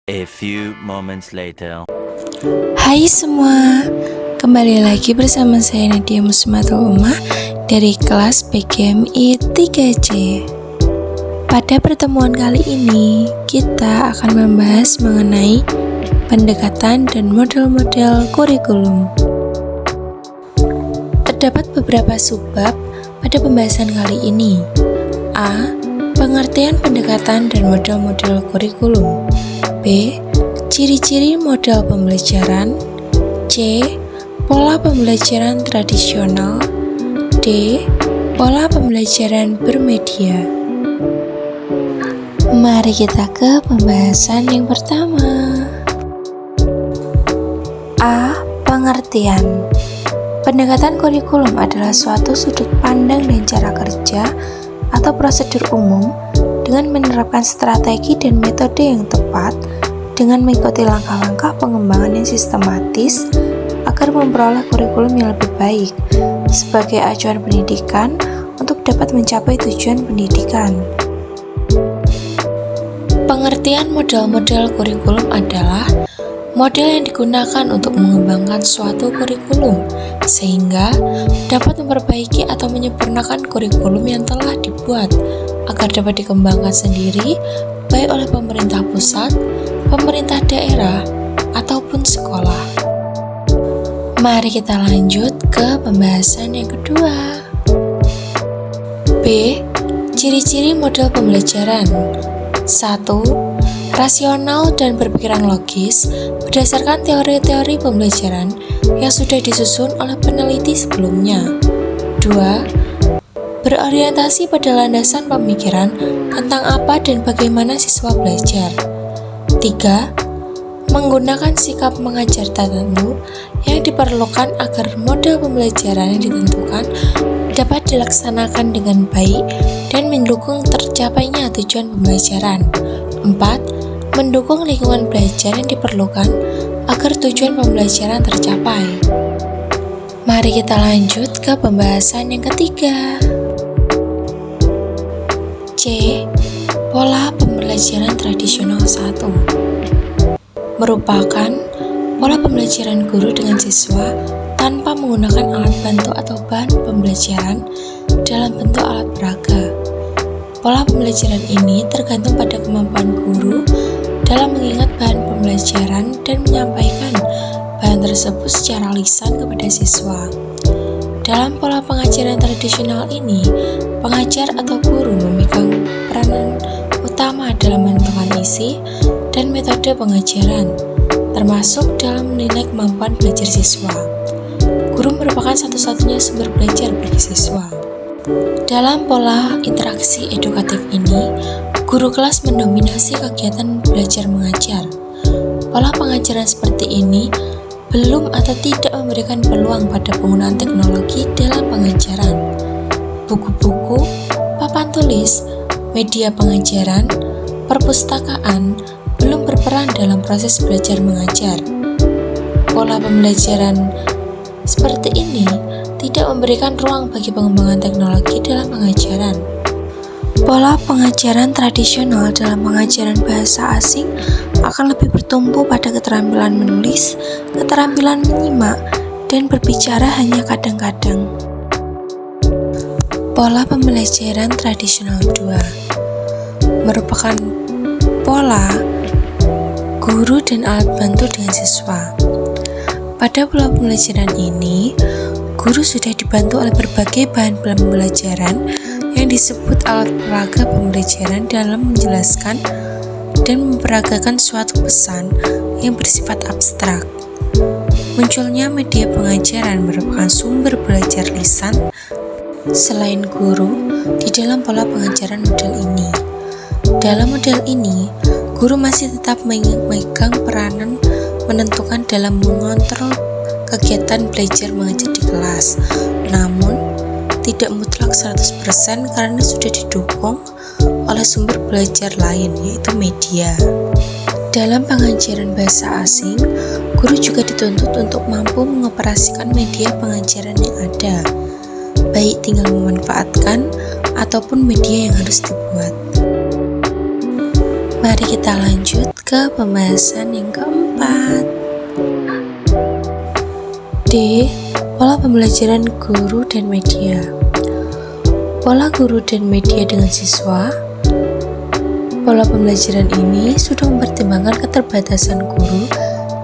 A few moments later. Hai semua, kembali lagi bersama saya Nadia Musmatul Umah dari kelas PGMI 3C. Pada pertemuan kali ini, kita akan membahas mengenai pendekatan dan model-model kurikulum. Terdapat beberapa subbab pada pembahasan kali ini. A. Pengertian pendekatan dan model-model kurikulum. B. Ciri-ciri model pembelajaran. C. Pola pembelajaran tradisional. D. Pola pembelajaran bermedia. Mari kita ke pembahasan yang pertama. A. Pengertian. Pendekatan kurikulum adalah suatu sudut pandang dan cara kerja atau prosedur umum dengan menerapkan strategi dan metode yang tepat dengan mengikuti langkah-langkah pengembangan yang sistematis agar memperoleh kurikulum yang lebih baik sebagai acuan pendidikan untuk dapat mencapai tujuan pendidikan. Pengertian model-model kurikulum adalah model yang digunakan untuk mengembangkan suatu kurikulum sehingga dapat memperbaiki atau menyempurnakan kurikulum yang telah dibuat agar dapat dikembangkan sendiri baik oleh pemerintah pusat, pemerintah daerah, ataupun sekolah. Mari kita lanjut ke pembahasan yang kedua. B. Ciri-ciri model pembelajaran. 1. Rasional dan berpikiran logis berdasarkan teori-teori pembelajaran yang sudah disusun oleh peneliti sebelumnya. 2. Berorientasi pada landasan pemikiran tentang apa dan bagaimana siswa belajar. 3. Menggunakan sikap mengajar tertentu yang diperlukan agar model pembelajaran yang ditentukan dapat dilaksanakan dengan baik dan mendukung tercapainya tujuan pembelajaran. 4. Mendukung lingkungan belajar yang diperlukan agar tujuan pembelajaran tercapai. Mari kita lanjut ke pembahasan yang ketiga. C. Pola pembelajaran tradisional 1 merupakan pola pembelajaran guru dengan siswa tanpa menggunakan alat bantu atau bahan pembelajaran dalam bentuk alat peraga. Pola pembelajaran ini tergantung pada kemampuan guru dalam mengingat bahan pembelajaran dan menyampaikan bahan tersebut secara lisan kepada siswa. Dalam pola pengajaran tradisional ini, pengajar atau guru memegang peranan utama dalam menentukan isi dan metode pengajaran, termasuk dalam menilai kemampuan belajar siswa. Guru merupakan satu-satunya sumber belajar bagi siswa. Dalam pola interaksi edukatif ini, guru kelas mendominasi kegiatan belajar mengajar. Pola pengajaran seperti ini belum atau tidak memberikan peluang pada penggunaan teknologi dalam pengajaran. Buku-buku, papan tulis, media pengajaran, perpustakaan belum berperan dalam proses belajar mengajar. Pola pembelajaran seperti ini tidak memberikan ruang bagi pengembangan teknologi dalam pengajaran. Pola pengajaran tradisional dalam pengajaran bahasa asing akan lebih bertumpu pada keterampilan menulis, keterampilan menyimak, dan berbicara hanya kadang-kadang. Pola pembelajaran tradisional 2 merupakan pola guru dan alat bantu dengan siswa. Pada pola pembelajaran ini, guru sudah dibantu oleh berbagai bahan pembelajaran yang disebut alat peraga pembelajaran dalam menjelaskan dan memperagakan suatu pesan yang bersifat abstrak. Munculnya media pengajaran merupakan sumber belajar lisan selain guru di dalam pola pengajaran model ini. Dalam model ini, guru masih tetap memegang peranan menentukan dalam mengontrol kegiatan belajar mengajar di kelas, namun tidak mutlak 100% karena sudah didukung oleh sumber belajar lain, yaitu media. Dalam pengajaran bahasa asing, guru juga dituntut untuk mampu mengoperasikan media pengajaran yang ada, baik tinggal memanfaatkan ataupun media yang harus dibuat. Mari kita lanjut ke pembahasan yang keempat. D. Pola pembelajaran guru dan media. Pola guru dan media dengan siswa. Pola pembelajaran ini sudah mempertimbangkan keterbatasan guru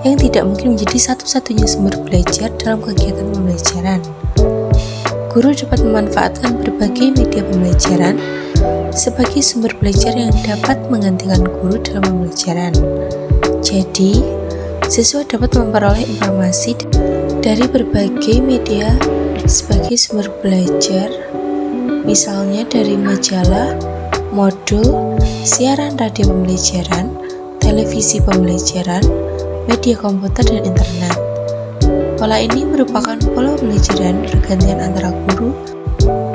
yang tidak mungkin menjadi satu-satunya sumber belajar dalam kegiatan pembelajaran. Guru dapat memanfaatkan berbagai media pembelajaran sebagai sumber belajar yang dapat menggantikan guru dalam pembelajaran. Jadi, siswa dapat memperoleh informasi dari berbagai media sebagai sumber belajar, misalnya dari majalah, modul, siaran radio pembelajaran, televisi pembelajaran, media komputer, dan internet. Pola ini merupakan pola pembelajaran bergantian antara guru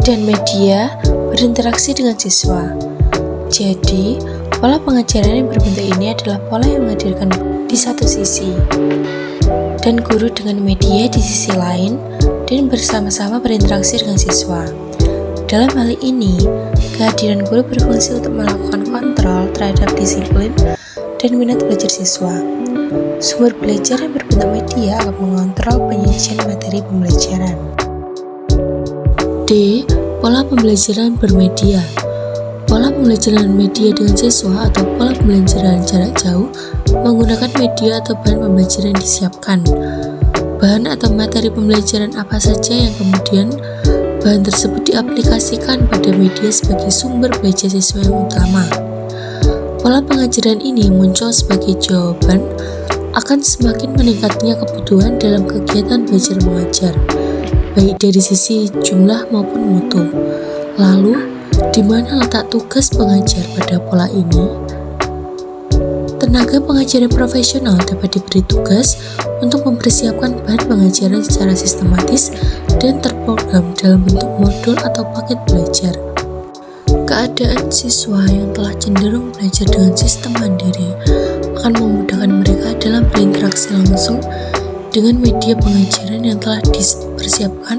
dan media berinteraksi dengan siswa. Jadi, pola pengajaran yang berbentuk ini adalah pola yang menghadirkan di satu sisi dan guru dengan media di sisi lain dan bersama-sama berinteraksi dengan siswa. Dalam hal ini, kehadiran guru berfungsi untuk melakukan kontrol terhadap disiplin dan minat belajar siswa. Sumber belajar yang berbentuk media akan mengontrol penyajian materi pembelajaran. D. Pola pembelajaran bermedia. Pola pembelajaran media dengan siswa atau pola pembelajaran jarak jauh menggunakan media atau bahan pembelajaran yang disiapkan. Bahan atau materi pembelajaran apa saja yang kemudian bahan tersebut diaplikasikan pada media sebagai sumber belajar siswa yang utama. Pola pengajaran ini muncul sebagai jawaban akan semakin meningkatnya kebutuhan dalam kegiatan belajar mengajar, baik dari sisi jumlah maupun mutu. Lalu, di mana letak tugas pengajar pada pola ini? Tenaga pengajar yang profesional dapat diberi tugas untuk mempersiapkan bahan pengajaran secara sistematis dan terprogram dalam bentuk modul atau paket belajar. Keadaan siswa yang telah cenderung belajar dengan sistem mandiri akan memudahkan mereka dalam berinteraksi langsung dengan media pengajaran yang telah dipersiapkan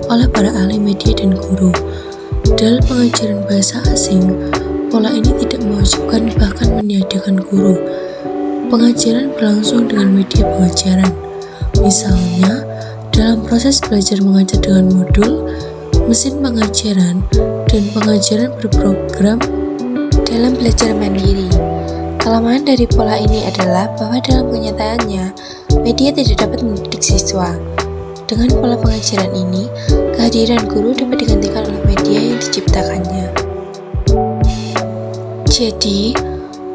oleh para ahli media dan guru. Dalam pengajaran bahasa asing, pola ini tidak mewajibkan bahkan meniadakan guru. Pengajaran berlangsung dengan media pengajaran. Misalnya, dalam proses belajar mengajar dengan modul, mesin pengajaran, dan pengajaran berprogram dalam belajar mandiri. Kelemahan dari pola ini adalah bahwa dalam kenyataannya, media tidak dapat mendidik siswa. Dengan pola pengajaran ini, kehadiran guru dapat digantikan oleh media yang diciptakannya. Jadi,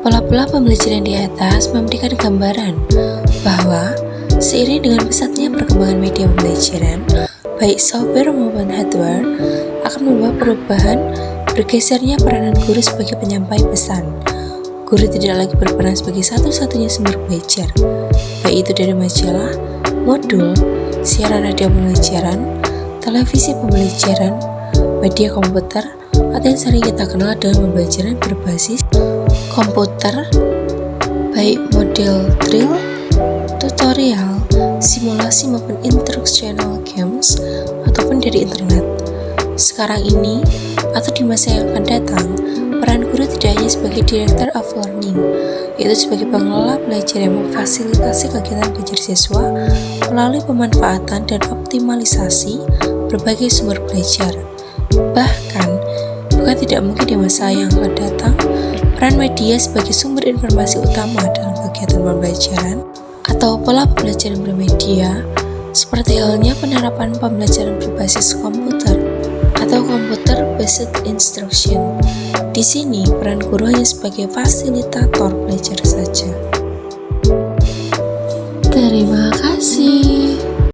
pola-pola pembelajaran di atas memberikan gambaran bahwa seiring dengan pesatnya perkembangan media pembelajaran, baik software maupun hardware, akan membawa perubahan bergesernya peranan guru sebagai penyampai pesan. Guru tidak lagi berperan sebagai satu-satunya sumber belajar, baik itu dari majalah, modul, siaran radio pembelajaran, televisi pembelajaran, media komputer, atau yang sering kita kenal dengan pembelajaran berbasis komputer, baik model drill, tutorial, simulasi maupun instructional games, ataupun dari internet. Sekarang ini, atau di masa yang akan datang, peran guru tidak hanya sebagai director of learning, yaitu sebagai pengelola belajar yang memfasilitasi kegiatan belajar siswa melalui pemanfaatan dan optimalisasi berbagai sumber belajar. Bahkan, bukan tidak mungkin di masa yang akan datang, peran media sebagai sumber informasi utama dalam kegiatan pembelajaran atau pola pembelajaran bermedia, seperti halnya penerapan pembelajaran berbasis komputer atau computer based instruction. Di sini, peran guru hanya sebagai fasilitator belajar saja. Terima kasih.